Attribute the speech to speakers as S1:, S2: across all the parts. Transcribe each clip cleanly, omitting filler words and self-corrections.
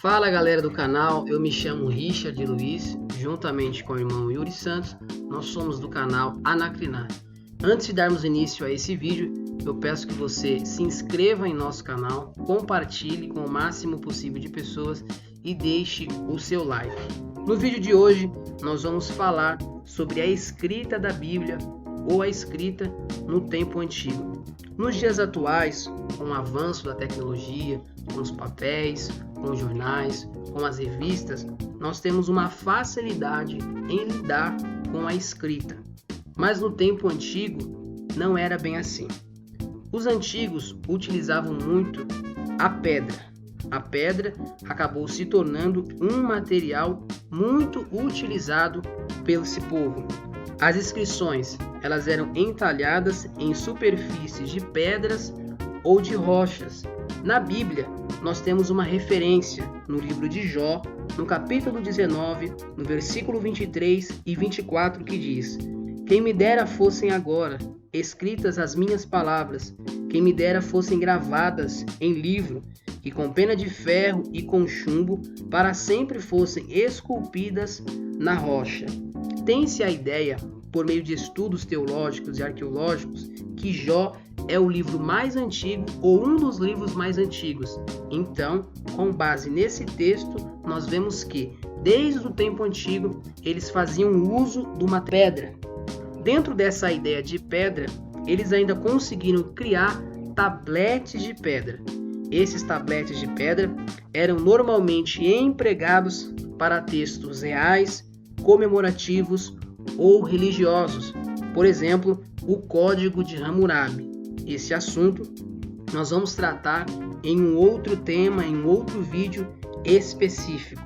S1: Fala galera do canal, eu me chamo Richard Luiz, juntamente com o irmão Yuri Santos, nós somos do canal Anacrinar. Antes de darmos início a esse vídeo, eu peço que você se inscreva em nosso canal, compartilhe com o máximo possível de pessoas e deixe o seu like. No vídeo de hoje, nós vamos falar sobre a escrita da Bíblia ou a escrita no tempo antigo. Nos dias atuais, com o avanço da tecnologia, com os papéis, com os jornais, com as revistas, nós temos uma facilidade em lidar com a escrita. Mas no tempo antigo, não era bem assim. Os antigos utilizavam muito a pedra. A pedra acabou se tornando um material muito utilizado pelo esse povo. As inscrições, elas eram entalhadas em superfícies de pedras ou de rochas. Na Bíblia, nós temos uma referência no livro de Jó, no capítulo 19, no versículo 23 e 24, que diz: Quem me dera fossem agora escritas as minhas palavras, quem me dera fossem gravadas em livro, que com pena de ferro e com chumbo para sempre fossem esculpidas na rocha. Tem-se a ideia, por meio de estudos teológicos e arqueológicos, que Jó é o livro mais antigo ou um dos livros mais antigos. Então, com base nesse texto, nós vemos que, desde o tempo antigo, eles faziam uso de uma pedra. Dentro dessa ideia de pedra, eles ainda conseguiram criar tabletes de pedra. Esses tabletes de pedra eram normalmente empregados para textos reais, comemorativos ou religiosos. Por exemplo, o Código de Hammurabi. Esse assunto nós vamos tratar em um outro tema, em um outro vídeo específico.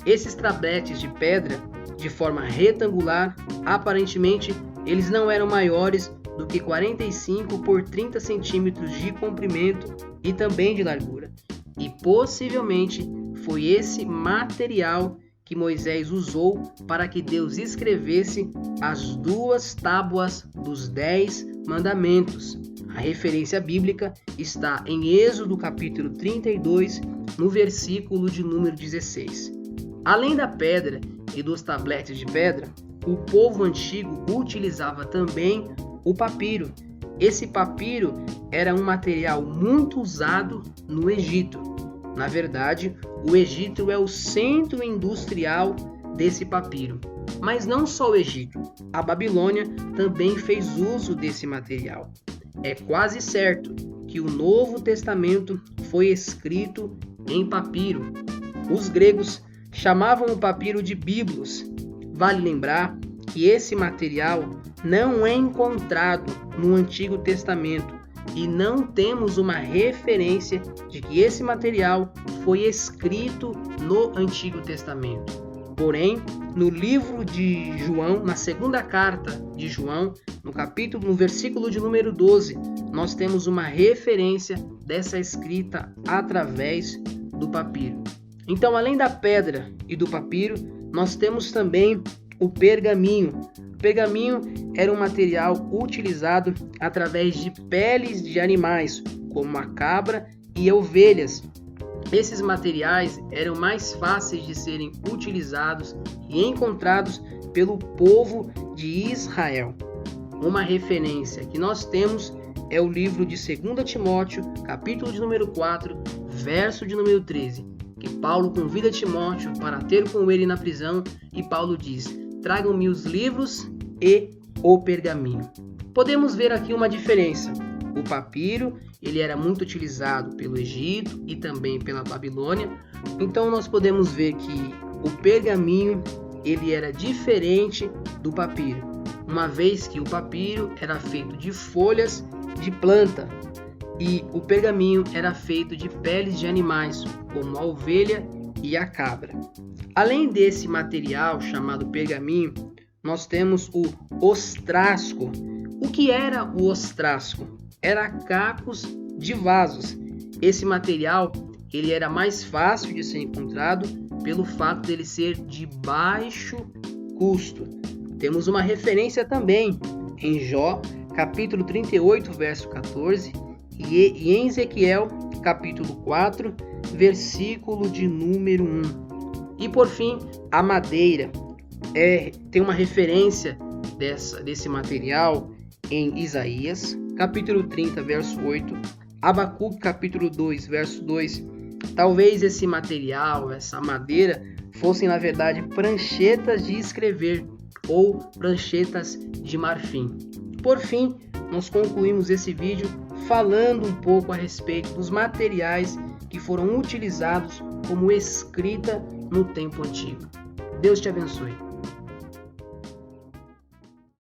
S1: Esses tabletes de pedra, de forma retangular, aparentemente eles não eram maiores do que 45 por 30 centímetros de comprimento e também de largura. E possivelmente foi esse material que Moisés usou para que Deus escrevesse as 2 tábuas dos 10 mandamentos. A referência bíblica está em Êxodo capítulo 32, no versículo de número 16. Além da pedra e dos tabletes de pedra, o povo antigo utilizava também o papiro. Esse papiro era um material muito usado no Egito. Na verdade, o Egito é o centro industrial desse papiro. Mas não só o Egito, a Babilônia também fez uso desse material. É quase certo que o Novo Testamento foi escrito em papiro. Os gregos chamavam o papiro de biblos. Vale lembrar que esse material não é encontrado no Antigo Testamento e não temos uma referência de que esse material foi escrito no Antigo Testamento. Porém, no livro de João, na segunda carta de João, no versículo de número 12, nós temos uma referência dessa escrita através do papiro. Então, além da pedra e do papiro, nós temos também o pergaminho. O pergaminho era um material utilizado através de peles de animais, como a cabra e ovelhas. Esses materiais eram mais fáceis de serem utilizados e encontrados pelo povo de Israel. Uma referência que nós temos é o livro de 2 Timóteo, capítulo de número 4, verso de número 13, que Paulo convida Timóteo para ter com ele na prisão, e Paulo diz: tragam-me os livros e o pergaminho. Podemos ver aqui uma diferença. O papiro, ele era muito utilizado pelo Egito e também pela Babilônia. Então nós podemos ver que o pergaminho, ele era diferente do papiro, uma vez que o papiro era feito de folhas de planta e o pergaminho era feito de peles de animais, como a ovelha e a cabra. Além desse material chamado pergaminho, nós temos o ostrasco. O que era o ostrasco? Era cacos de vasos. Esse material ele era mais fácil de ser encontrado pelo fato dele ser de baixo custo. Temos uma referência também em Jó, capítulo 38, verso 14, e em Ezequiel, capítulo 4, versículo de número 1. E por fim, a madeira. Tem uma referência desse material em Isaías, capítulo 30, verso 8, Abacuque, capítulo 2, verso 2. Talvez esse material, essa madeira, fossem na verdade pranchetas de escrever ou pranchetas de marfim. Por fim, nós concluímos esse vídeo falando um pouco a respeito dos materiais que foram utilizados como escrita no tempo antigo. Deus te abençoe.